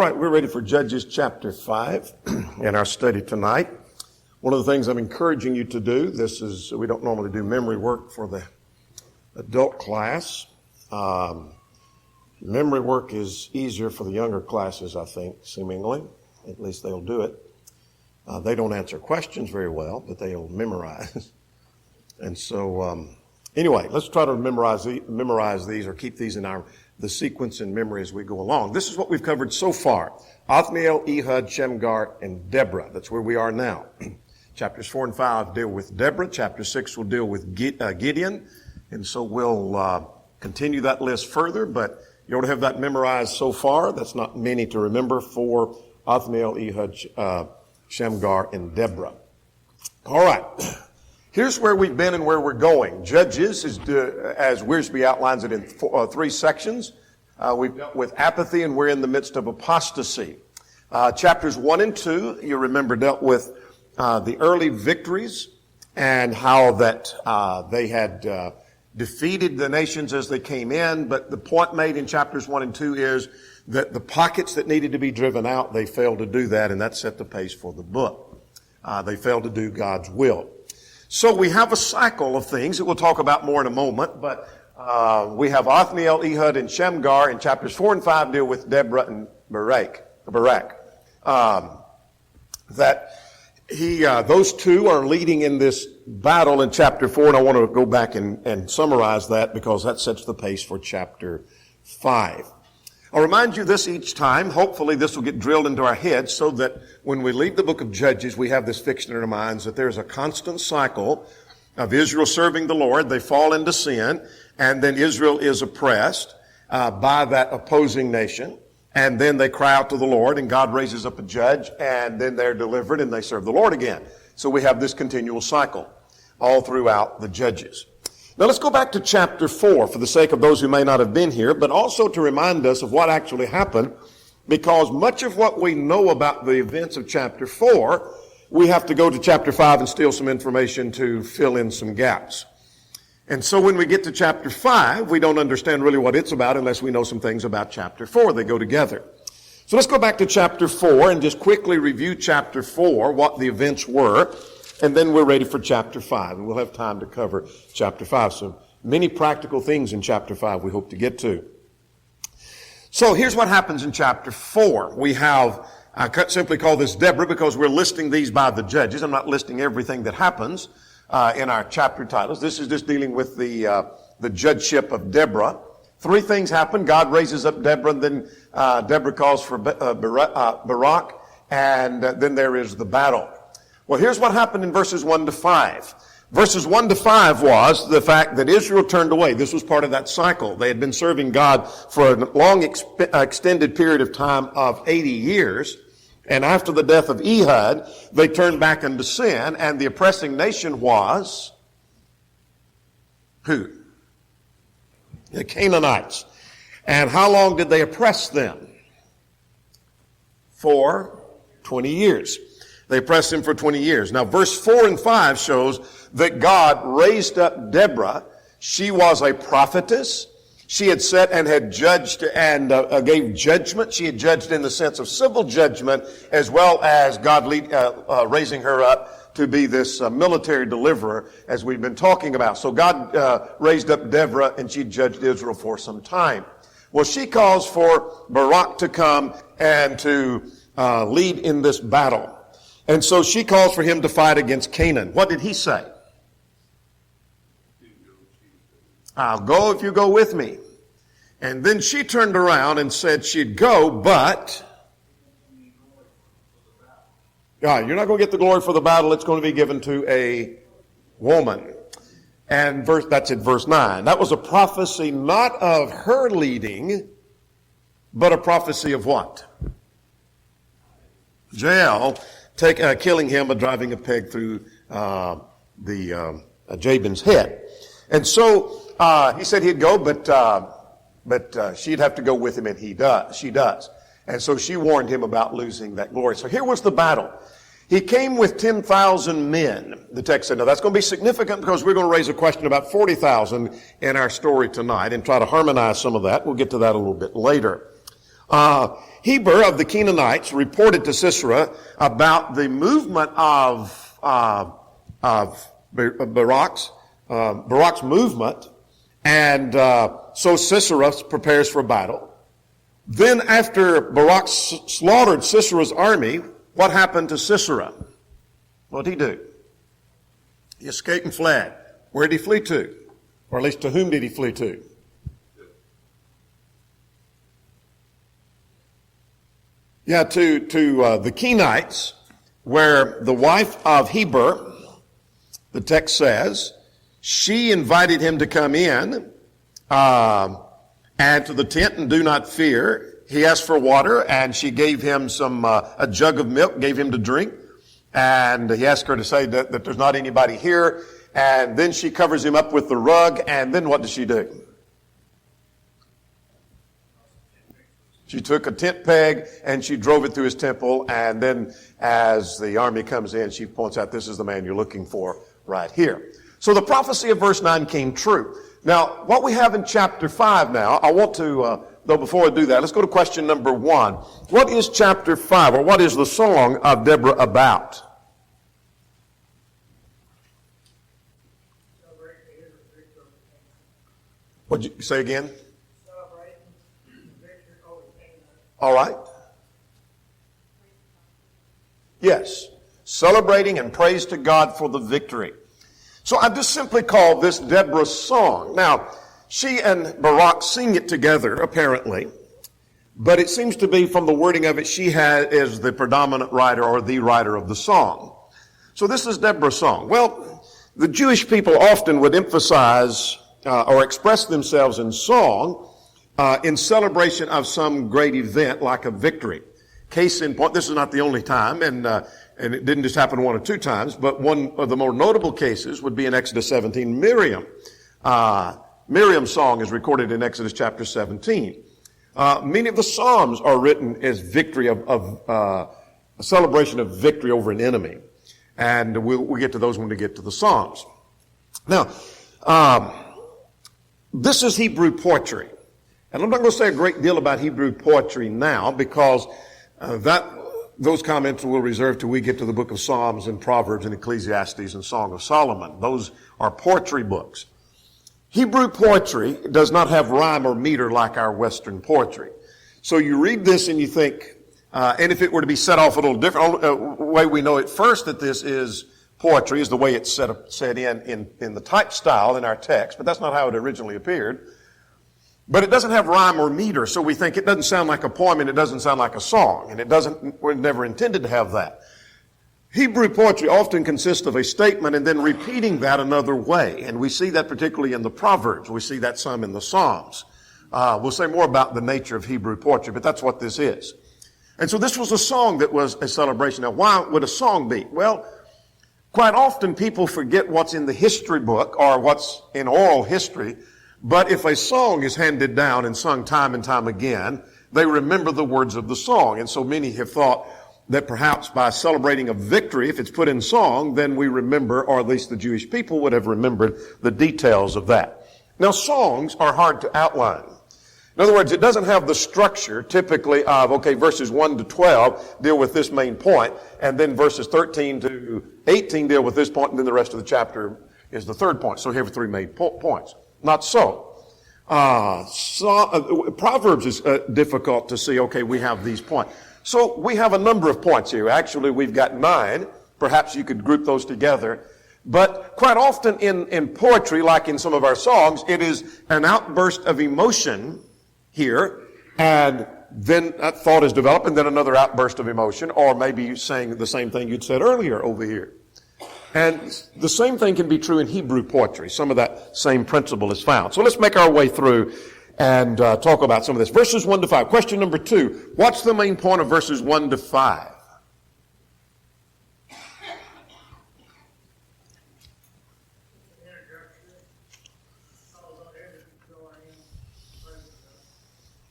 right, we're ready for Judges chapter 5 in our study tonight. One of the things I'm encouraging you to do, we don't normally do memory work for the adult class. Memory work is easier for the younger classes, I think, seemingly. At least they'll do it. They don't answer questions very well, but they'll memorize. And so, anyway, let's try to memorize these or keep these in the sequence in memory as we go along. This is what we've covered so far. Othniel, Ehud, Shamgar, and Deborah. That's where we are now. Chapters 4 and 5 deal with Deborah. Chapter 6 will deal with Gideon. And so we'll continue that list further, but you ought to have that memorized so far. That's not many to remember for Othniel, Ehud, Shamgar, and Deborah. All right. Here's where we've been and where we're going. Judges, as Wiersbe outlines it in three sections. We've dealt with apathy, and we're in the midst of apostasy. Chapters 1 and 2, you remember, dealt with the early victories and how that they had defeated the nations as they came in. But the point made in chapters 1 and 2 is that the pockets that needed to be driven out, they failed to do that, and that set the pace for the book. They failed to do God's will. So we have a cycle of things that we'll talk about more in a moment, but we have Othniel, Ehud, and Shamgar in chapters 4 and 5 deal with Deborah and Barak. Those two are leading in this battle in chapter 4, and I want to go back and summarize that because that sets the pace for chapter 5. I'll remind you this each time. Hopefully this will get drilled into our heads so that when we leave the book of Judges, we have this fixed in our minds that there's a constant cycle of Israel serving the Lord. They fall into sin, and then Israel is oppressed by that opposing nation. And then they cry out to the Lord, and God raises up a judge, and then they're delivered, and they serve the Lord again. So we have this continual cycle all throughout the Judges. Now let's go back to chapter 4 for the sake of those who may not have been here, but also to remind us of what actually happened, because much of what we know about the events of chapter 4, we have to go to chapter 5 and steal some information to fill in some gaps. And so when we get to chapter 5, we don't understand really what it's about unless we know some things about chapter 4. They go together. So let's go back to chapter 4 and just quickly review chapter 4, what the events were. And then we're ready for chapter 5, and we'll have time to cover chapter 5. So many practical things in chapter 5 we hope to get to. So here's what happens in chapter 4. We have, I simply call this Deborah because we're listing these by the judges. I'm not listing everything that happens in our chapter titles. This is just dealing with the judgeship of Deborah. Three things happen. God raises up Deborah, and then Deborah calls for Barak, and then there is the battle. Well, here's what happened in verses 1 to 5. Verses 1 to 5 was the fact that Israel turned away. This was part of that cycle. They had been serving God for a long extended period of time of 80 years. And after the death of Ehud, they turned back into sin. And the oppressing nation was who? The Canaanites. And how long did they oppress them? For 20 years. They oppressed him for 20 years. Now, verse 4 and 5 shows that God raised up Deborah. She was a prophetess. She had sat and had judged and gave judgment. She had judged in the sense of civil judgment, as well as God raising her up to be this military deliverer, as we've been talking about. So God raised up Deborah, and she judged Israel for some time. Well, she calls for Barak to come and to lead in this battle. And so she calls for him to fight against Canaan. What did he say? I'll go if you go with me. And then she turned around and said she'd go, but you're not going to get the glory for the battle. It's going to be given to a woman. And that's in verse 9. That was a prophecy not of her leading, but a prophecy of what? Jael killing him by driving a peg through Jabin's head. And so he said he'd go, but she'd have to go with him, and she does. And so she warned him about losing that glory. So here was the battle. He came with 10,000 men, the text said. Now that's going to be significant because we're going to raise a question about 40,000 in our story tonight and try to harmonize some of that. We'll get to that a little bit later. Heber of the Canaanites reported to Sisera about the movement of Barak's movement, and so Sisera prepares for battle. Then after Barak slaughtered Sisera's army, what happened to Sisera? What did he do? He escaped and fled. Where did he flee to? Or at least to whom did he flee to? Yeah, to the Kenites, where the wife of Heber, the text says, she invited him to come in, and to the tent and do not fear. He asked for water, and she gave him a jug of milk, gave him to drink. And he asked her to say that there's not anybody here. And then she covers him up with the rug. And then what does she do? She took a tent peg and she drove it through his temple. And then as the army comes in, she points out, this is the man you're looking for right here. So the prophecy of verse 9 came true. Now, what we have in chapter 5 now, I want to, though before I do that, let's go to question number 1. What is chapter 5, or what is the song of Deborah about? What'd you say again? All right. Yes. Celebrating and praise to God for the victory. So I just simply call this Deborah's song. Now, she and Barak sing it together, apparently. But it seems to be, from the wording of it, she is the predominant writer or the writer of the song. So this is Deborah's song. Well, the Jewish people often would emphasize or express themselves in song in celebration of some great event like a victory. Case in point, this is not the only time, and it didn't just happen one or two times, but one of the more notable cases would be in Exodus 17, Miriam. Miriam's song is recorded in Exodus chapter 17. Many of the Psalms are written as victory a celebration of victory over an enemy. And we'll get to those when we get to the Psalms. Now, this is Hebrew poetry. And I'm not going to say a great deal about Hebrew poetry now because those comments we'll reserve till we get to the book of Psalms and Proverbs and Ecclesiastes and Song of Solomon. Those are poetry books. Hebrew poetry does not have rhyme or meter like our Western poetry. So you read this and you think, and if it were to be set off a little different, way we know at first that this is poetry is the way it's set in the type style in our text, but that's not how it originally appeared. But it doesn't have rhyme or meter, so we think it doesn't sound like a poem and it doesn't sound like a song, and we're never intended to have that. Hebrew poetry often consists of a statement and then repeating that another way, and we see that particularly in the Proverbs. We see that some in the Psalms. We'll say more about the nature of Hebrew poetry, but that's what this is. And so this was a song that was a celebration. Now, why would a song be? Well, quite often people forget what's in the history book or what's in oral history. But if a song is handed down and sung time and time again, they remember the words of the song. And so many have thought that perhaps by celebrating a victory, if it's put in song, then we remember, or at least the Jewish people would have remembered the details of that. Now, songs are hard to outline. In other words, it doesn't have the structure typically of, verses 1 to 12 deal with this main point, and then verses 13 to 18 deal with this point, and then the rest of the chapter is the third point. So here are three main points. Not so. Proverbs is difficult to see, we have these points. So we have a number of points here. Actually, we've got 9. Perhaps you could group those together. But quite often in poetry, like in some of our songs, it is an outburst of emotion here, and then that thought is developed, and then another outburst of emotion, or maybe you saying the same thing you'd said earlier over here. And the same thing can be true in Hebrew poetry. Some of that same principle is found. So let's make our way through and talk about some of this. Verses 1 to 5. Question number 2. What's the main point of verses 1 to 5?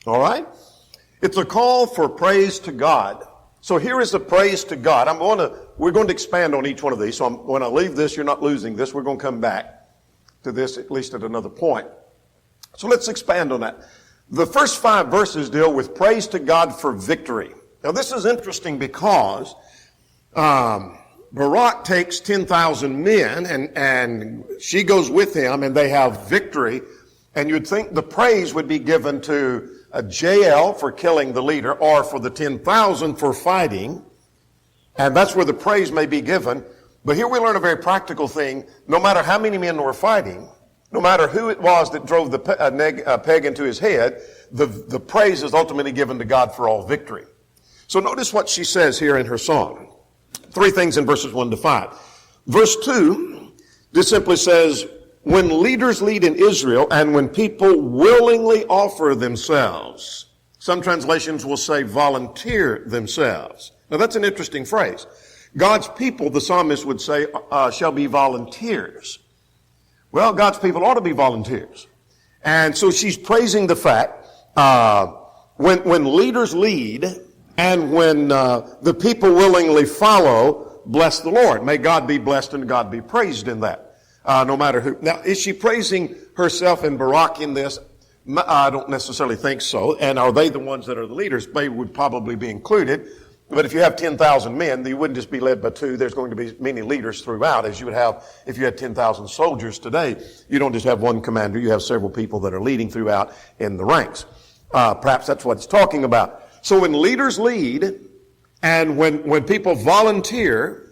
All right? It's a call for praise to God. So here is the praise to God. We're going to expand on each one of these. So when I leave this, you're not losing this. We're going to come back to this at least at another point. So let's expand on that. The first 5 verses deal with praise to God for victory. Now this is interesting because Barak takes 10,000 men and she goes with him and they have victory. And you'd think the praise would be given to Jael for killing the leader or for the 10,000 for fighting. And that's where the praise may be given. But here we learn a very practical thing. No matter how many men were fighting, no matter who it was that drove the peg into his head, the praise is ultimately given to God for all victory. So notice what she says here in her song. 3 things in verses 1 to 5. Verse 2, this simply says, when leaders lead in Israel and when people willingly offer themselves. Some translations will say volunteer themselves. Now that's an interesting phrase. God's people, the psalmist would say, shall be volunteers. Well, God's people ought to be volunteers. And so she's praising the fact, when leaders lead and when the people willingly follow, bless the Lord. May God be blessed and God be praised in that, no matter who. Now, is she praising herself and Barak in this? I don't necessarily think so. And are they the ones that are the leaders? They would probably be included. But if you have 10,000 men, you wouldn't just be led by 2. There's going to be many leaders throughout, as you would have if you had 10,000 soldiers today. You don't just have one commander. You have several people that are leading throughout in the ranks. Perhaps that's what it's talking about. So when leaders lead and when people volunteer,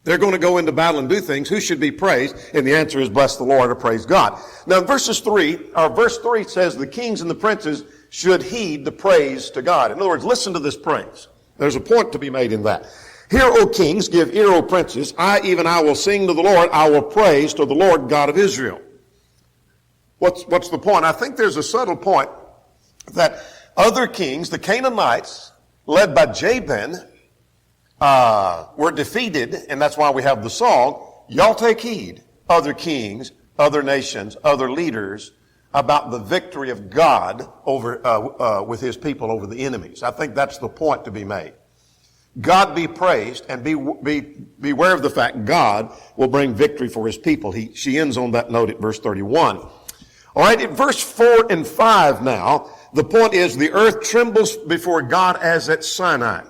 they're going to go into battle and do things. Who should be praised? And the answer is bless the Lord or praise God. Now verse 3 says the kings and the princes should heed the praise to God. In other words, listen to this praise. There's a point to be made in that. Hear, O kings, give ear, O princes. I will sing to the Lord. I will praise to the Lord God of Israel. What's the point? I think there's a subtle point that other kings, the Canaanites, led by Jabin, were defeated, and that's why we have the song, y'all take heed, other kings, other nations, other leaders, about the victory of God over with his people over the enemies. I think that's the point to be made. God be praised and beware of the fact God will bring victory for his people. She ends on that note at verse 31. All right, in verse 4 and 5 now, the point is the earth trembles before God as at Sinai.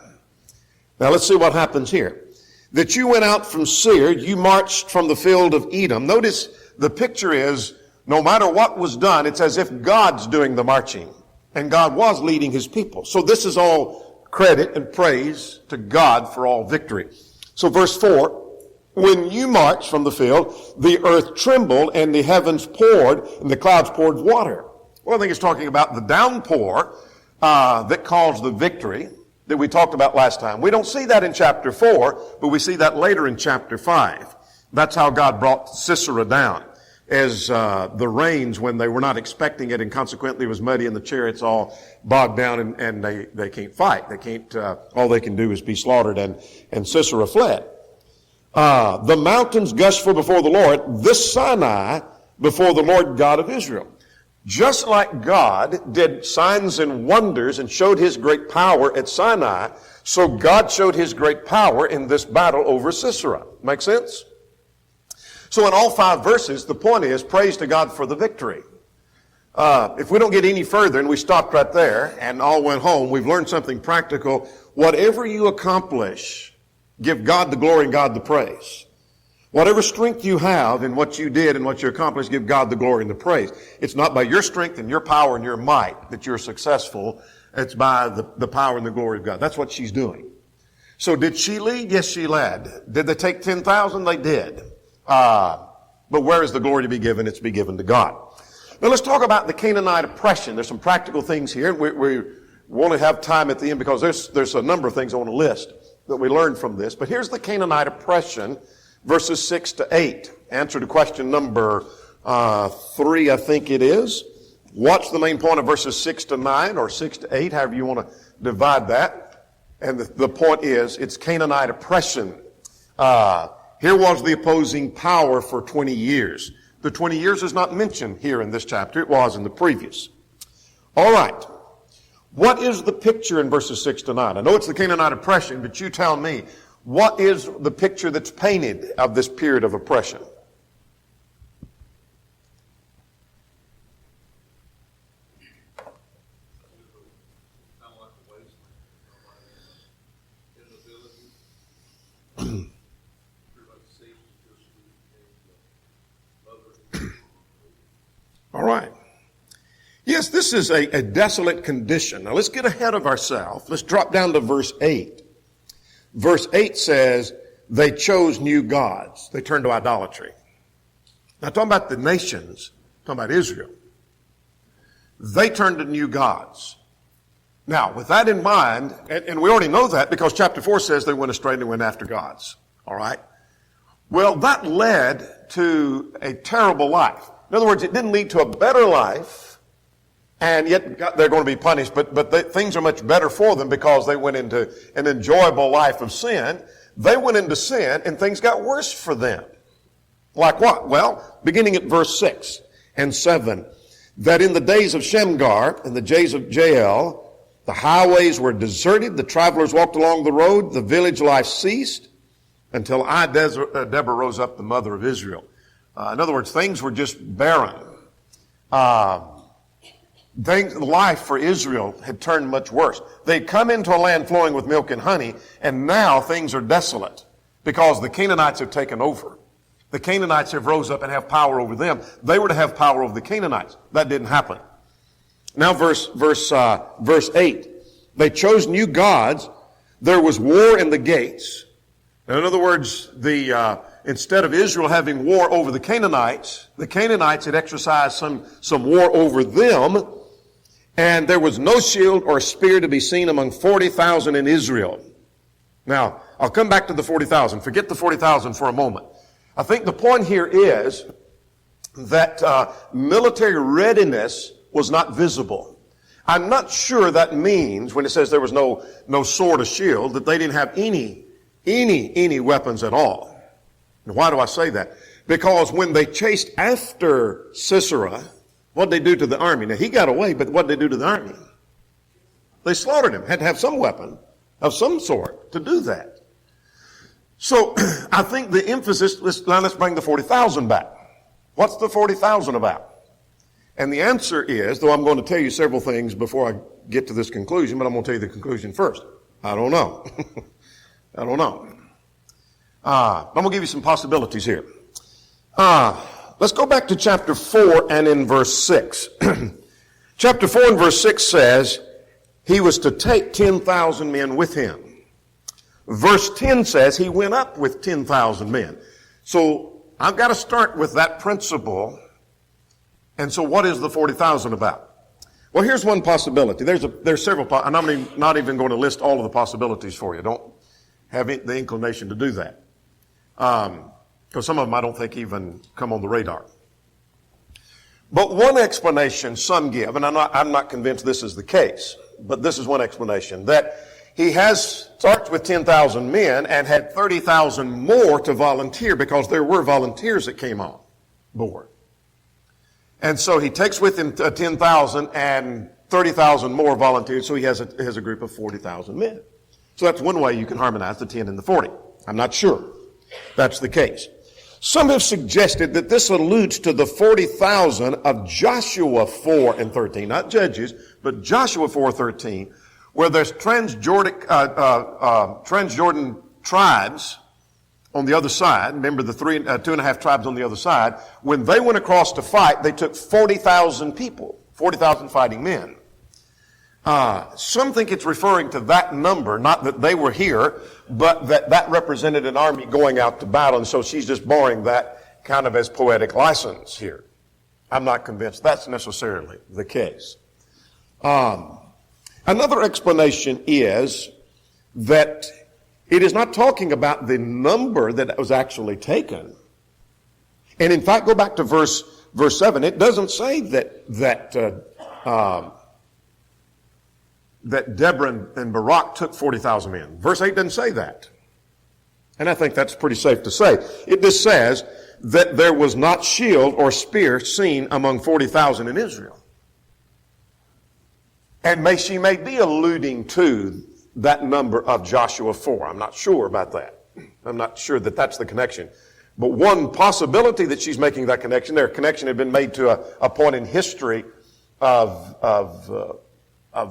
Now let's see what happens here. That you went out from Seir, you marched from the field of Edom. Notice the picture is, no matter what was done, it's as if God's doing the marching. And God was leading his people. So this is all credit and praise to God for all victory. So verse 4, when you marched from the field, the earth trembled and the heavens poured and the clouds poured water. Well, I think it's talking about the downpour that caused the victory that we talked about last time. We don't see that in chapter 4, but we see that later in chapter 5. That's how God brought Sisera down. As the rains when they were not expecting it, and consequently it was muddy and the chariots all bogged down and they can't fight. They can't, all they can do is be slaughtered, and Sisera fled. The mountains gushed for before the Lord, this Sinai before the Lord God of Israel. Just like God did signs and wonders and showed his great power at Sinai, so God showed his great power in this battle over Sisera. Make sense? So in all 5 verses, the point is praise to God for the victory. If we don't get any further and we stopped right there and all went home, we've learned something practical. Whatever you accomplish, give God the glory and God the praise. Whatever strength you have in what you did and what you accomplished, give God the glory and the praise. It's not by your strength and your power and your might that you're successful. It's by the power and the glory of God. That's what she's doing. So did she lead? Yes, she led. Did they take 10,000? They did. But where is the glory to be given? It's to be given to God. Now let's talk about the Canaanite oppression. There's some practical things here. We want to have time at the end because there's a number of things I want to list that we learned from this. But here's the Canaanite oppression, verses 6 to 8. Answer to question number 3, I think it is. What's the main point of verses 6 to 9 or 6 to 8, however you want to divide that. And the point is, it's Canaanite oppression. Here was the opposing power for 20 years. The 20 years is not mentioned here in this chapter. It was in the previous. All right. What is the picture in verses 6 to 9? I know it's the Canaanite oppression, but you tell me, what is the picture that's painted of this period of oppression? this is a desolate condition. Now let's get ahead of ourselves. Let's drop down to verse 8. Verse 8 says, they chose new gods. They turned to idolatry. Now talking about the nations, talking about Israel. They turned to new gods. Now, with that in mind, and we already know that because chapter 4 says they went astray and they went after gods. All right? Well, that led to a terrible life. In other words, it didn't lead to a better life, and yet they're going to be punished, but things are much better for them because they went into an enjoyable life of sin. They went into sin, and things got worse for them. Like what? Well, beginning at verse 6 and 7, that in the days of Shamgar and the days of Jael, the highways were deserted, the travelers walked along the road, the village life ceased, until Deborah rose up, the mother of Israel. In other words, things were just barren. Life for Israel had turned much worse. They'd come into a land flowing with milk and honey, and now things are desolate because the Canaanites have taken over. The Canaanites have rose up and have power over them. They were to have power over the Canaanites. That didn't happen. Now verse 8. They chose new gods. There was war in the gates. Now, in other words, instead of Israel having war over the Canaanites had exercised some war over them, and there was no shield or spear to be seen among 40,000 in Israel. Now, I'll come back to the 40,000. Forget the 40,000 for a moment. I think the point here is that military readiness was not visible. I'm not sure that means, when it says there was no sword or shield, that they didn't have any weapons at all. And why do I say that? Because when they chased after Sisera, what did they do to the army? Now, he got away, but what did they do to the army? They slaughtered him. Had to have some weapon of some sort to do that. So, I think the emphasis, let's bring the 40,000 back. What's the 40,000 about? And the answer is, though I'm going to tell you several things before I get to this conclusion, but I'm going to tell you the conclusion first. I don't know. I don't know. I'm going to give you some possibilities here. Let's go back to chapter 4 and in verse 6. Chapter 4 and verse 6 says, he was to take 10,000 men with him. Verse 10 says he went up with 10,000 men. So I've got to start with that principle. And so what is the 40,000 about? Well, here's one possibility. There's several, and I'm not even going to list all of the possibilities for you. Don't have the inclination to do that. Because some of them I don't think even come on the radar. But one explanation some give, and I'm not convinced this is the case, but this is one explanation, that he starts with 10,000 men and had 30,000 more to volunteer because there were volunteers that came on board. And so he takes with him 10,000 and 30,000 more volunteers, so he has a group of 40,000 men. So that's one way you can harmonize the 10 and the 40. I'm not sure that's the case. Some have suggested that this alludes to the 40,000 of Joshua 4 and 13, not Judges, but Joshua 4:13, where there's Transjordan tribes on the other side. Remember the 2.5 tribes on the other side. When they went across to fight, they took 40,000 people, 40,000 fighting men. Some think it's referring to that number, not that they were here, but that represented an army going out to battle, and so she's just borrowing that kind of as poetic license here. I'm not convinced that's necessarily the case. Another explanation is that it is not talking about the number that was actually taken. And in fact, go back to verse 7. It doesn't say that Deborah and Barak took 40,000 men. Verse 8 doesn't say that. And I think that's pretty safe to say. It just says that there was not shield or spear seen among 40,000 in Israel. And she may be alluding to that number of Joshua 4. I'm not sure about that. I'm not sure that that's the connection. But one possibility that she's making that connection, their connection had been made to a point in history of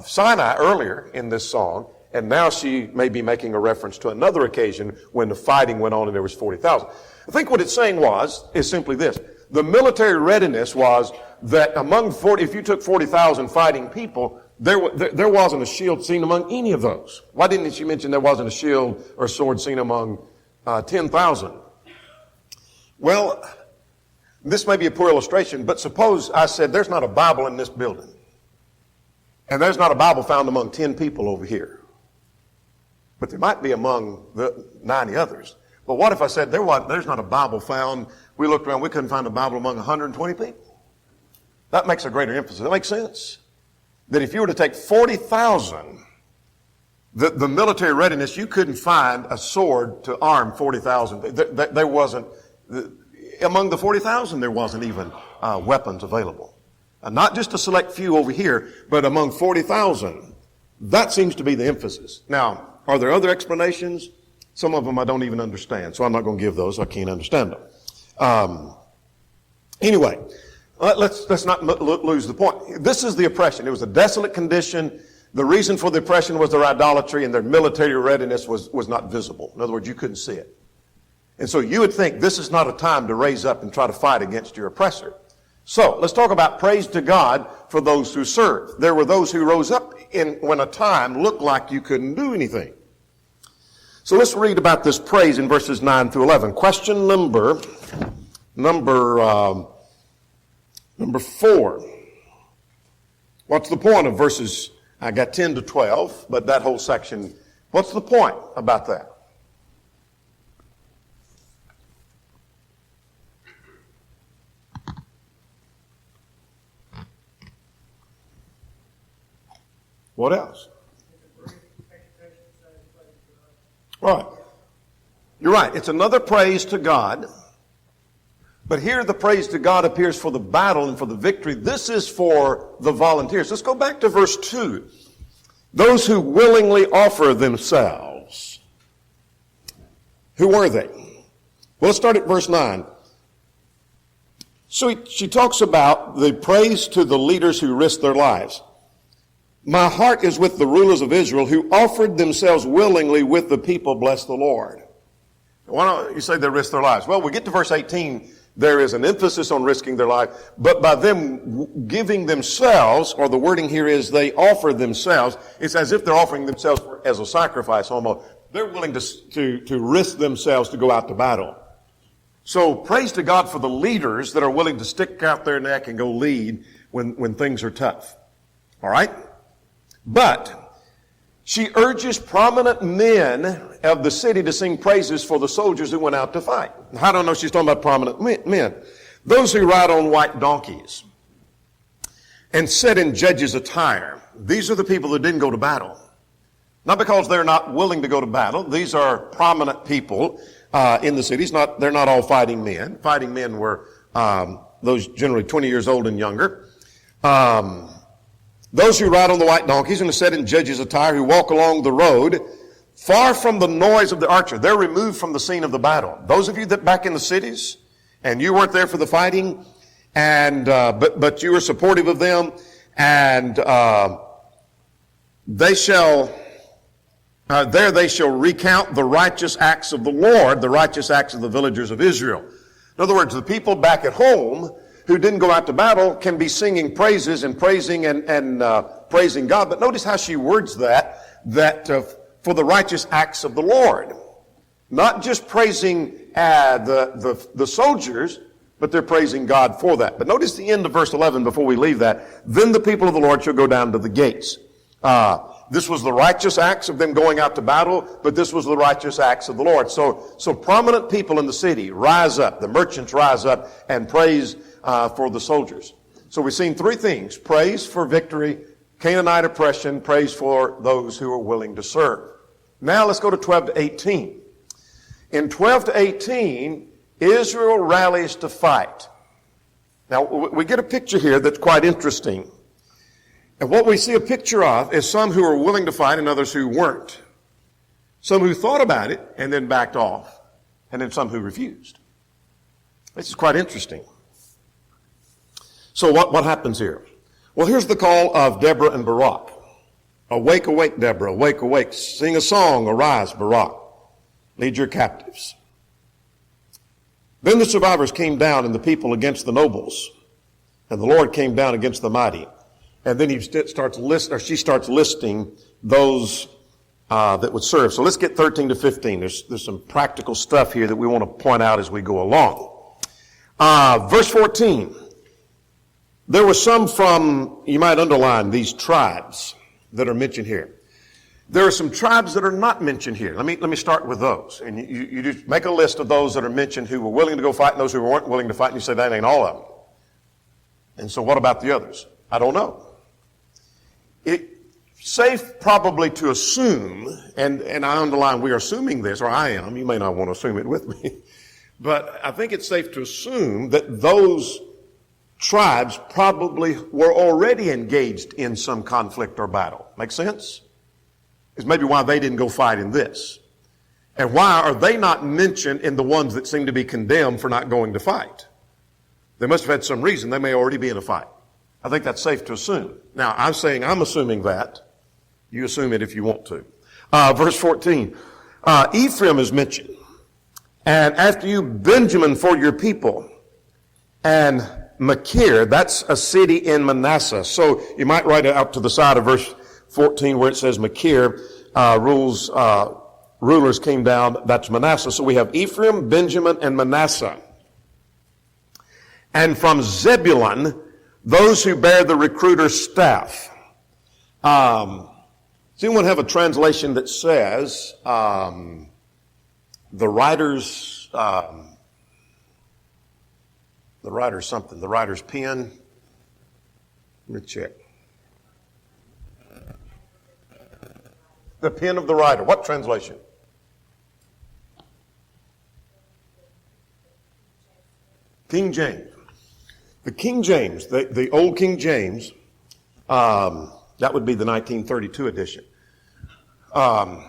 Sinai earlier in this song, and now she may be making a reference to another occasion when the fighting went on and there was 40,000. I think what it's saying is simply this, The military readiness was that among 40, if you took 40,000 fighting people, there wasn't a shield seen among any of those. Why didn't she mention there wasn't a shield or sword seen among 10,000? Well, this may be a poor illustration, but suppose I said there's not a Bible in this building, and there's not a Bible found among 10 people over here, but there might be among the 90 others. But what if I said there's not a Bible found, we looked around, we couldn't find a Bible among 120 people? That makes a greater emphasis. That makes sense. That if you were to take 40,000, the military readiness, you couldn't find a sword to arm 40,000. There wasn't, among the 40,000, there wasn't even weapons available. Not just a select few over here, but among 40,000. That seems to be the emphasis. Now, are there other explanations? Some of them I don't even understand, so I'm not going to give those. I can't understand them. Anyway, let's not lose the point. This is the oppression. It was a desolate condition. The reason for the oppression was their idolatry, and their military readiness was not visible. In other words, you couldn't see it. And so you would think this is not a time to raise up and try to fight against your oppressor. So let's talk about praise to God for those who serve. There were those who rose up when a time looked like you couldn't do anything. So let's read about this praise in verses 9 through 11. Question number 4. What's the point of verses, I got 10 to 12, but that whole section, what's the point about that? What else? Right. You're right. It's another praise to God. But here the praise to God appears for the battle and for the victory. This is for the volunteers. Let's go back to verse 2. Those who willingly offer themselves. Who were they? Well, let's start at verse 9. So she talks about the praise to the leaders who risked their lives. My heart is with the rulers of Israel who offered themselves willingly with the people, bless the Lord. Why don't you say they risked their lives? Well, we get to verse 18, there is an emphasis on risking their life, but by them giving themselves, or the wording here is they offer themselves, it's as if they're offering themselves as a sacrifice almost. They're willing to risk themselves to go out to battle. So praise to God for the leaders that are willing to stick out their neck and go lead when things are tough. All right? But she urges prominent men of the city to sing praises for the soldiers who went out to fight. I don't know if she's talking about prominent men. Those who ride on white donkeys and sit in judges' attire. These are the people that didn't go to battle. Not because they're not willing to go to battle. These are prominent people in the cities. They're not all fighting men. Fighting men were those generally 20 years old and younger. Those who ride on the white donkeys and are set in judges' attire, who walk along the road, far from the noise of the archer. They're removed from the scene of the battle. Those of you that back in the cities, and you weren't there for the fighting, and but you were supportive of them, and they shall recount the righteous acts of the Lord, the righteous acts of the villagers of Israel. In other words, the people back at home who didn't go out to battle can be singing praises and praising and praising God. But notice how she words that for the righteous acts of the Lord. Not just praising the soldiers, but they're praising God for that. But notice the end of verse 11 before we leave that. Then the people of the Lord shall go down to the gates. This was the righteous acts of them going out to battle, but this was the righteous acts of the Lord. So prominent people in the city rise up, the merchants rise up and praise for the soldiers. So we've seen three things: praise for victory, Canaanite oppression, praise for those who are willing to serve. Now let's go to 12 to 18. In 12 to 18, Israel rallies to fight. Now we get a picture here that's quite interesting. And what we see a picture of is some who are willing to fight and others who weren't. Some who thought about it and then backed off, and then some who refused. This is quite interesting. So what happens here? Well, here's the call of Deborah and Barak. Awake, awake, Deborah, awake, awake. Sing a song, arise, Barak. Lead your captives. Then the survivors came down and the people against the nobles. And the Lord came down against the mighty. And then she starts listing those that would serve. So let's get 13 to 15. There's some practical stuff here that we want to point out as we go along. Verse 14. There were some from, you might underline these tribes that are mentioned here. There are some tribes that are not mentioned here. Let me start with those. And you just make a list of those that are mentioned who were willing to go fight and those who weren't willing to fight, and you say that ain't all of them. And so what about the others? I don't know. It's safe probably to assume, and I underline we are assuming this, or I am, you may not want to assume it with me, but I think it's safe to assume that those tribes probably were already engaged in some conflict or battle. Make sense? Is maybe why they didn't go fight in this. And why are they not mentioned in the ones that seem to be condemned for not going to fight? They must have had some reason. They may already be in a fight. I think that's safe to assume. Now, I'm assuming that. You assume it if you want to. Verse 14. Ephraim is mentioned. And after you, Benjamin for your people. And Machir, that's a city in Manasseh. So you might write it out to the side of verse 14 where it says Machir rulers came down. That's Manasseh. So we have Ephraim, Benjamin, and Manasseh. And from Zebulun, those who bear the recruiter's staff. Does anyone have a translation that says the writer's pen? Let me check. The pen of the writer. What translation? King James. The King James, the old King James, that would be the 1932 edition. That's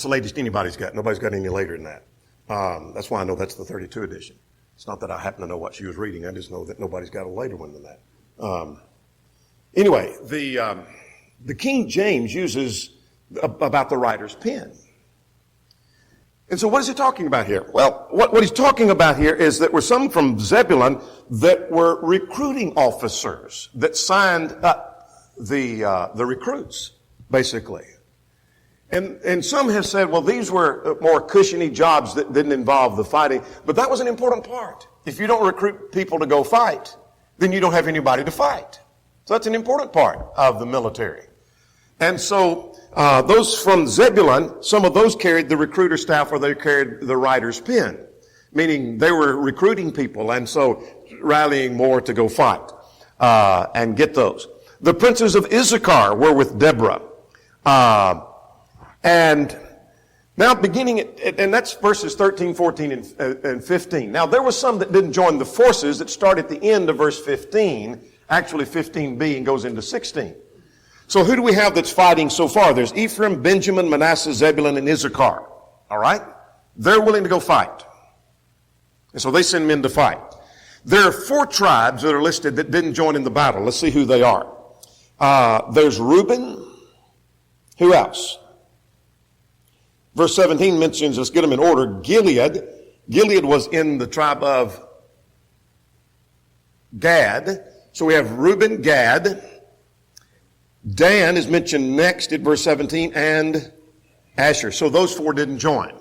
the latest anybody's got. Nobody's got any later than that. That's why I know that's the 32 edition. It's not that I happen to know what she was reading. I just know that nobody's got a later one than that. Anyway, the King James uses about the writer's pen. And so what is he talking about here? Well, what he's talking about here is that were some from Zebulun that were recruiting officers that signed up the recruits, basically. And some have said, well, these were more cushiony jobs that didn't involve the fighting, but that was an important part. If you don't recruit people to go fight, then you don't have anybody to fight. So that's an important part of the military. And so those from Zebulun, some of those carried the recruiter staff or they carried the writer's pen, meaning they were recruiting people and so rallying more to go fight and get those. The princes of Issachar were with Deborah. And now beginning at, and that's verses 13, 14, and 15. Now there were some that didn't join the forces that start at the end of verse 15, actually 15b and goes into 16. So who do we have that's fighting so far? There's Ephraim, Benjamin, Manasseh, Zebulun, and Issachar. All right? They're willing to go fight. And so they send men to fight. There are 4 tribes that are listed that didn't join in the battle. Let's see who they are. There's Reuben. Who else? Verse 17 mentions, let's get them in order, Gilead. Gilead was in the tribe of Gad. So we have Reuben, Gad. Dan is mentioned next at verse 17, and Asher. So those 4 didn't join.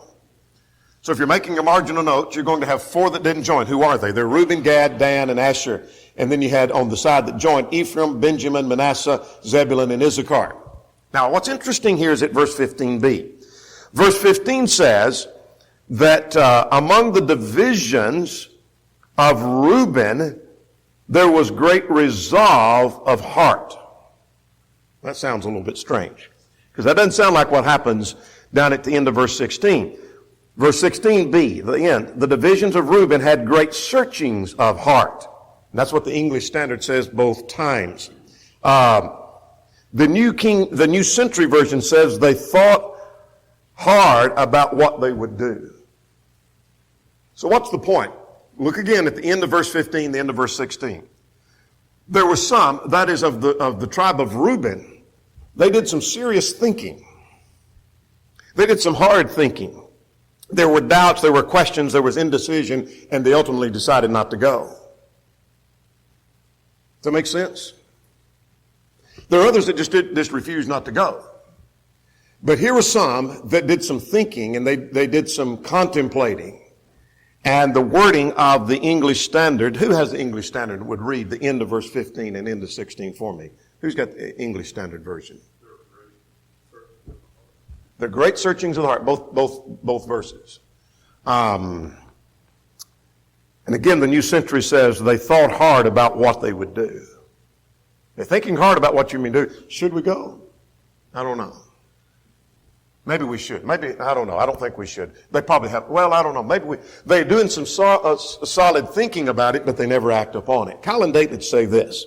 So if you're making a marginal note, you're going to have 4 that didn't join. Who are they? They're Reuben, Gad, Dan, and Asher. And then you had on the side that joined Ephraim, Benjamin, Manasseh, Zebulun, and Issachar. Now what's interesting here is at verse 15b. Verse 15 says that among the divisions of Reuben, there was great resolve of heart. That sounds a little bit strange, because that doesn't sound like what happens down at the end of verse 16. Verse 16b, the end, the divisions of Reuben had great searchings of heart. And that's what the English Standard says both times. The New Century Version says they thought hard about what they would do. So what's the point? Look again at the end of verse 15, the end of verse 16. There were some, that is of the tribe of Reuben, they did some serious thinking. They did some hard thinking. There were doubts, there were questions, there was indecision, and they ultimately decided not to go. Does that make sense? There are others that just refused not to go. But here were some that did some thinking, and they did some contemplating. And the wording of the English Standard, who has the English Standard, would read the end of verse 15 and into 16 for me. Who's got the English Standard version? The great searchings of the heart, both verses. And again, the New Century says they thought hard about what they would do. They're thinking hard about what you mean do. Should we go? I don't know. Maybe we should. Maybe, I don't know. I don't think we should. They probably have, well, I don't know. They're doing some solid thinking about it, but they never act upon it. Colin David say this.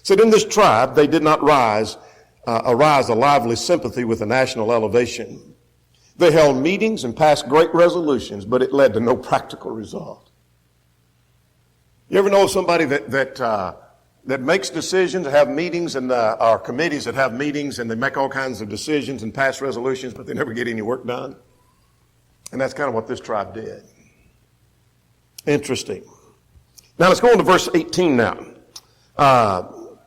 Said, in this tribe, they did not arise a lively sympathy with a national elevation. They held meetings and passed great resolutions, but it led to no practical result. You ever know somebody that makes decisions, have meetings, and or committees that have meetings, and they make all kinds of decisions and pass resolutions, but they never get any work done? And that's kind of what this tribe did. Interesting. Now let's go on to verse 18 now.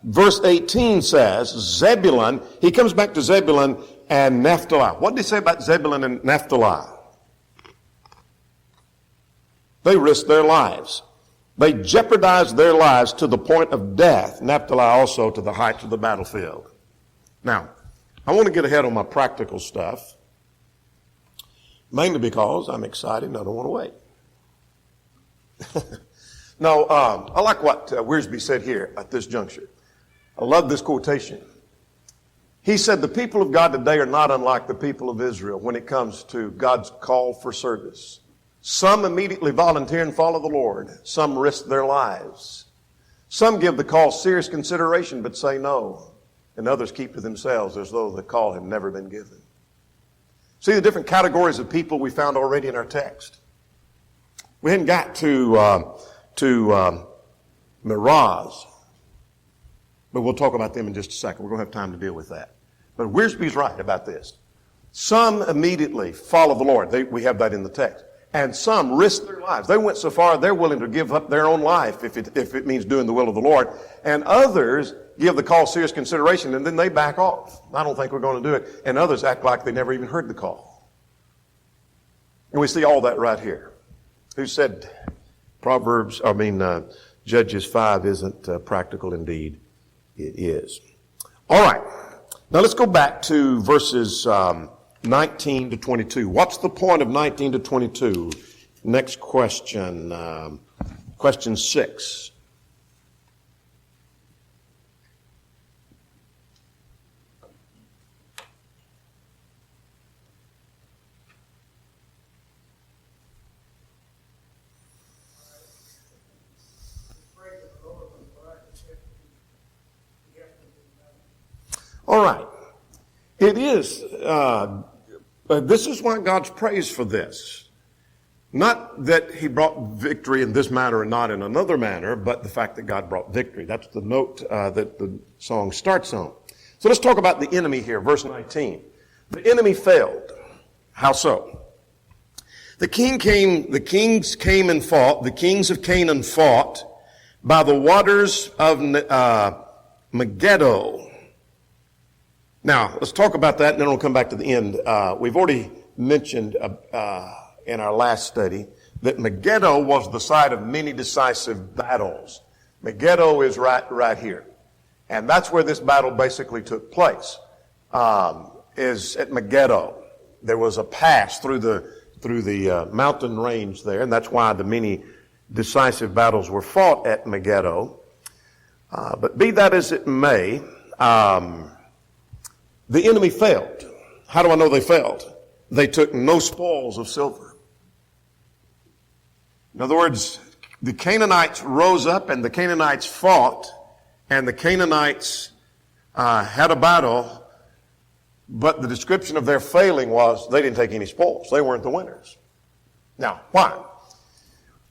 Verse 18 says, Zebulun, he comes back to Zebulun and Naphtali. What did he say about Zebulun and Naphtali? They risked their lives. They jeopardized their lives to the point of death. Naphtali also to the heights of the battlefield. Now, I want to get ahead on my practical stuff, mainly because I'm excited and I don't want to wait. No, I like what Wiersbe said here at this juncture. I love this quotation. He said, the people of God today are not unlike the people of Israel when it comes to God's call for service. Some immediately volunteer and follow the Lord. Some risk their lives. Some give the call serious consideration but say no. And others keep to themselves as though the call had never been given. See the different categories of people we found already in our text. We hadn't got to Meroz, but we'll talk about them in just a second. We're going to have time to deal with that. But Wiersbe's right about this. Some immediately follow the Lord. We have that in the text. And some risk their lives. They went so far, they're willing to give up their own life if it means doing the will of the Lord. And others give the call serious consideration, and then they back off. I don't think we're going to do it. And others act like they never even heard the call. And we see all that right here. Who said Judges 5 isn't practical? Indeed, it is. All right. Now let's go back to verses 19 to 22. What's the point of 19 to 22? Next question. Question 6. All right. It is, this is why God's praised for this. Not that he brought victory in this manner and not in another manner, but the fact that God brought victory. That's the note that the song starts on. So let's talk about the enemy here, verse 19. The enemy failed. How so? The kings came and fought, the kings of Canaan fought by the waters of Megiddo. Now, let's talk about that, and then we'll come back to the end. We've already mentioned in our last study that Megiddo was the site of many decisive battles. Megiddo is right here. And that's where this battle basically took place, is at Megiddo. There was a pass through the mountain range there, and that's why the many decisive battles were fought at Megiddo. But be that as it may, the enemy failed. How do I know they failed? They took no spoils of silver. In other words, the Canaanites rose up and the Canaanites fought, and the Canaanites had a battle, but the description of their failing was they didn't take any spoils. They weren't the winners. Now, why?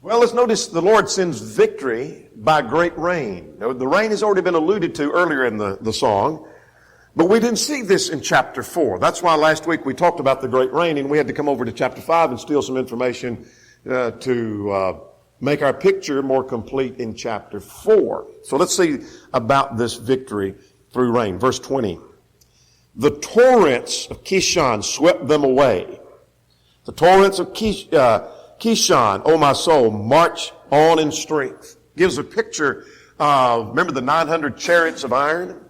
Well, let's notice the Lord sends victory by great rain. Now, the rain has already been alluded to earlier in the song. But we didn't see this in chapter 4. That's why last week we talked about the great rain, and we had to come over to chapter 5 and steal some information to make our picture more complete in chapter 4. So let's see about this victory through rain. Verse 20. The torrents of Kishon swept them away. The torrents of Kishon, O my soul, march on in strength. Gives a picture of, remember the 900 chariots of iron?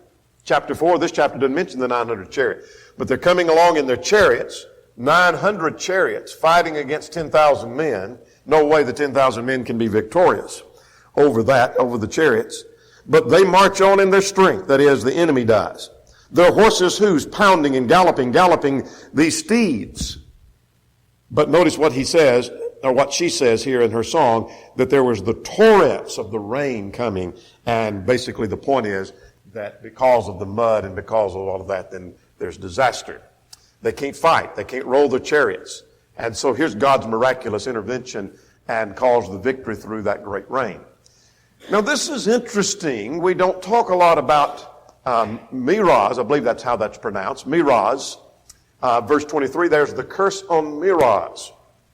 Chapter 4, this chapter doesn't mention the 900 chariots. But they're coming along in their chariots, 900 chariots fighting against 10,000 men. No way the 10,000 men can be victorious over the chariots. But they march on in their strength, that is, the enemy does. Their horses' hooves pounding and galloping these steeds. But notice what he says, or what she says here in her song, that there was the torrents of the rain coming, and basically the point is that because of the mud and because of all of that, then there's disaster. They can't fight. They can't roll their chariots. And so here's God's miraculous intervention and caused the victory through that great rain. Now this is interesting. We don't talk a lot about Meroz. I believe that's how that's pronounced. Meroz. Verse 23, there's the curse on Meroz.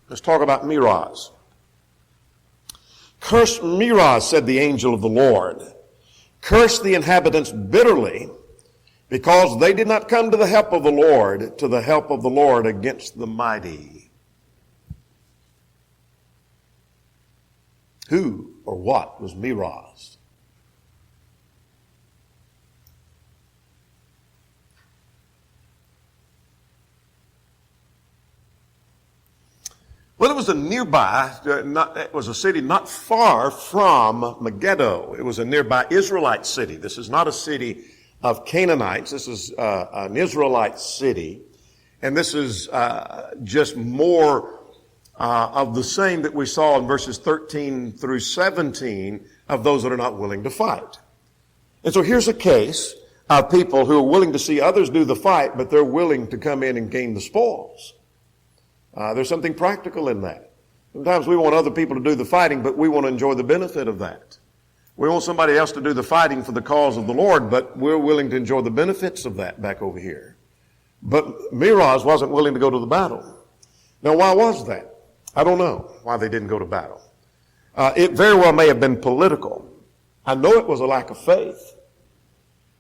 Let's talk about Meroz. Curse Meroz, said the angel of the Lord. Curse the inhabitants bitterly, because they did not come to the help of the Lord against the mighty. Who or what was Meroz? Well, it was it was a city not far from Megiddo. It was a nearby Israelite city. This is not a city of Canaanites. This is an Israelite city. And this is just more of the same that we saw in verses 13 through 17 of those that are not willing to fight. And so here's a case of people who are willing to see others do the fight, but they're willing to come in and gain the spoils. There's something practical in that. Sometimes we want other people to do the fighting, but we want to enjoy the benefit of that. We want somebody else to do the fighting for the cause of the Lord, but we're willing to enjoy the benefits of that back over here. But Meroz wasn't willing to go to the battle. Now, why was that? I don't know why they didn't go to battle. It very well may have been political. I know it was a lack of faith.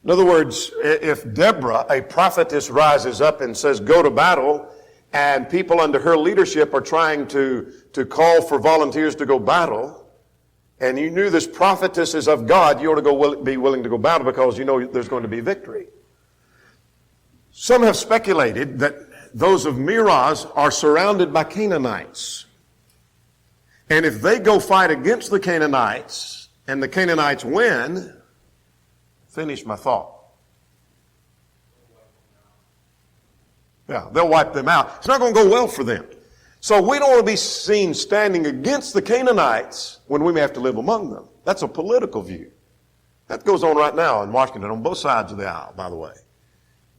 In other words, if Deborah, a prophetess, rises up and says, go to battle, and people under her leadership are trying to call for volunteers to go battle, and you knew this prophetess is of God, you ought to be willing to go battle because you know there's going to be victory. Some have speculated that those of Meroz are surrounded by Canaanites. And if they go fight against the Canaanites and the Canaanites win, finish my thought. Yeah, they'll wipe them out. It's not going to go well for them. So we don't want to be seen standing against the Canaanites when we may have to live among them. That's a political view. That goes on right now in Washington on both sides of the aisle, by the way.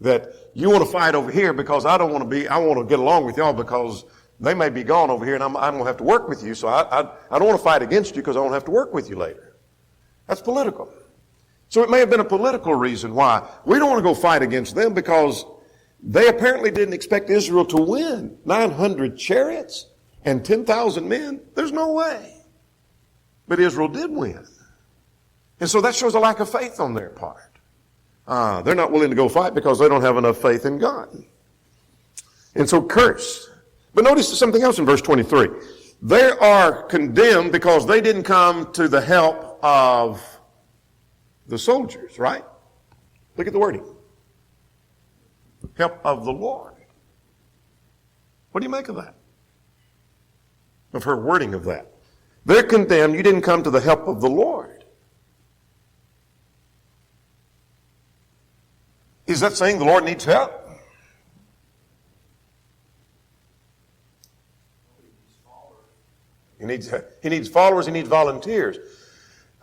That you want to fight over here because I want to get along with y'all because they may be gone over here and I'm going to have to work with you. So I don't want to fight against you because I won't have to work with you later. That's political. So it may have been a political reason why we don't want to go fight against them because they apparently didn't expect Israel to win. 900 chariots and 10,000 men. There's no way. But Israel did win. And so that shows a lack of faith on their part. They're not willing to go fight because they don't have enough faith in God. And so cursed. But notice something else in verse 23. They are condemned because they didn't come to the help of the soldiers, right? Look at the wording. Help of the Lord. What do you make of that? Of her wording of that. They're condemned. You didn't come to the help of the Lord. Is that saying the Lord needs help? He needs followers. He needs volunteers.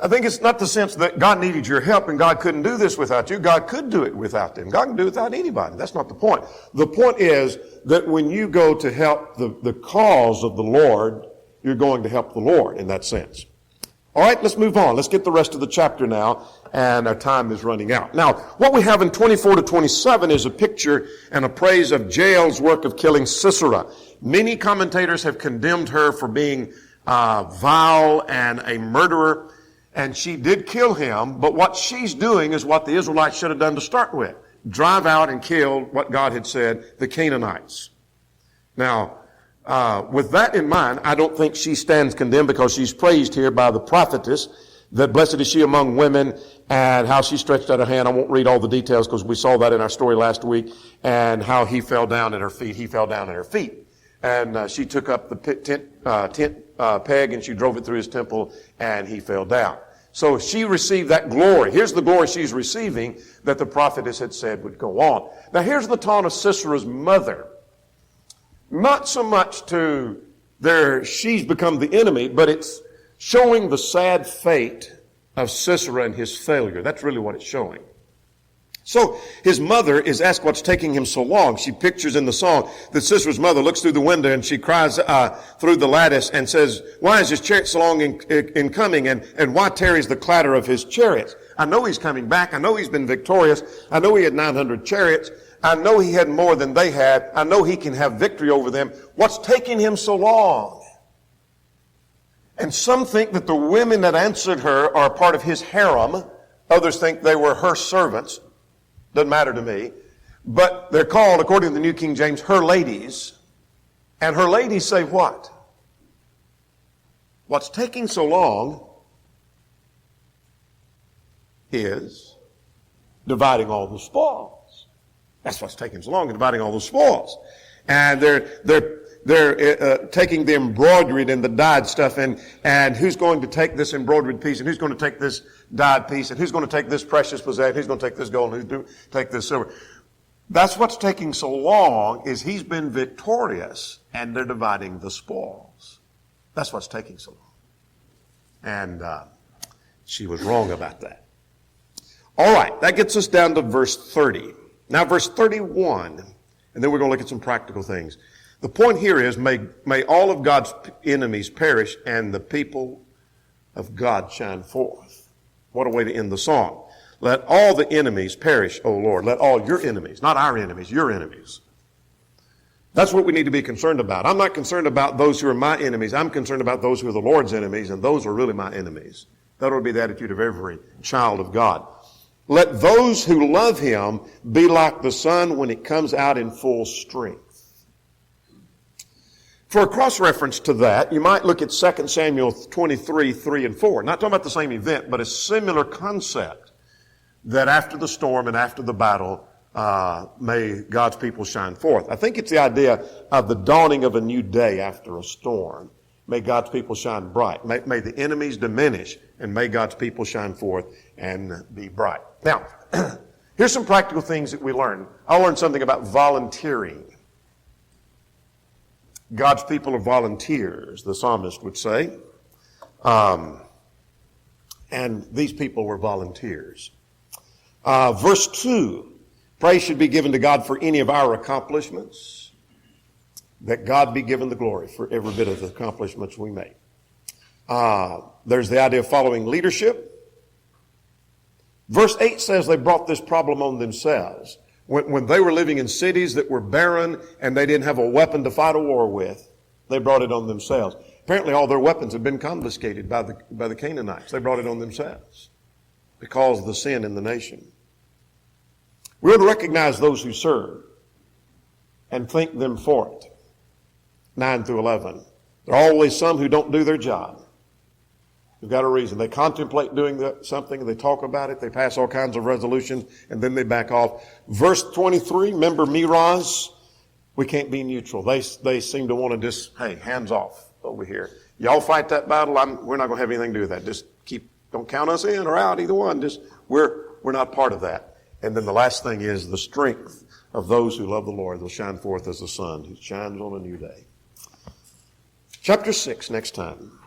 I think it's not the sense that God needed your help and God couldn't do this without you. God could do it without them. God can do it without anybody. That's not the point. The point is that when you go to help the cause of the Lord, you're going to help the Lord in that sense. All right, let's move on. Let's get the rest of the chapter now, and our time is running out. Now, what we have in 24 to 27 is a picture and a praise of Jael's work of killing Sisera. Many commentators have condemned her for being vile and a murderer, and she did kill him, but what she's doing is what the Israelites should have done to start with. Drive out and kill what God had said, the Canaanites. Now, with that in mind, I don't think she stands condemned because she's praised here by the prophetess that blessed is she among women and how she stretched out her hand. I won't read all the details because we saw that in our story last week, and how he fell down at her feet. He fell down at her feet. And she took up the tent peg and she drove it through his temple, and he fell down. So she received that glory. Here's the glory she's receiving that the prophetess had said would go on. Now here's the taunt of Sisera's mother. Not so much to she's become the enemy, but it's showing the sad fate of Sisera and his failure. That's really what it's showing. So his mother is asked what's taking him so long. She pictures in the song that Sisera's mother looks through the window and she cries through the lattice and says, "Why is his chariot so long in coming, and why tarries the clatter of his chariots? I know he's coming back. I know he's been victorious. I know he had 900 chariots. I know he had more than they had. I know he can have victory over them. What's taking him so long?" And some think that the women that answered her are part of his harem. Others think they were her servants. Doesn't matter to me. But they're called, according to the New King James, her ladies. And her ladies say what? What's taking so long is dividing all the spoils. That's what's taking so long, dividing all the spoils. And they're taking the embroidered and the dyed stuff, and who's going to take this embroidered piece, and who's going to take this dyed piece, and who's going to take this precious possession, who's going to take this gold, and who's going to take this silver. That's what's taking so long, is he's been victorious, and they're dividing the spoils. That's what's taking so long. And she was wrong about that. All right, that gets us down to verse 30. Now verse 31, and then we're going to look at some practical things. The point here is, may all of God's enemies perish and the people of God shine forth. What a way to end the song. Let all the enemies perish, O Lord. Let all your enemies, not our enemies, your enemies. That's what we need to be concerned about. I'm not concerned about those who are my enemies. I'm concerned about those who are the Lord's enemies, and those are really my enemies. That would be the attitude of every child of God. Let those who love him be like the sun when it comes out in full strength. For a cross-reference to that, you might look at 2 Samuel 23, 3 and 4. Not talking about the same event, but a similar concept that after the storm and after the battle, may God's people shine forth. I think it's the idea of the dawning of a new day after a storm. May God's people shine bright. May the enemies diminish, and may God's people shine forth and be bright. Now, here's some practical things that we learned. I learned something about volunteering. God's people are volunteers, the psalmist would say. And these people were volunteers. Verse 2, praise should be given to God for any of our accomplishments, that God be given the glory for every bit of the accomplishments we make. There's the idea of following leadership. Verse 8 says they brought this problem on themselves. When they were living in cities that were barren and they didn't have a weapon to fight a war with, they brought it on themselves. Apparently all their weapons had been confiscated by the Canaanites. They brought it on themselves because of the sin in the nation. We ought to recognize those who serve and thank them for it. 9 through 11. There are always some who don't do their job. They've got a reason. They contemplate doing something, they talk about it, they pass all kinds of resolutions, and then they back off. Verse 23, remember Miraz? We can't be neutral. They seem to want to just, hey, hands off over here. Y'all fight that battle, we're not going to have anything to do with that. Just don't count us in or out, either one. We're not part of that. And then the last thing is the strength of those who love the Lord will shine forth as the sun who shines on a new day. Chapter 6 next time.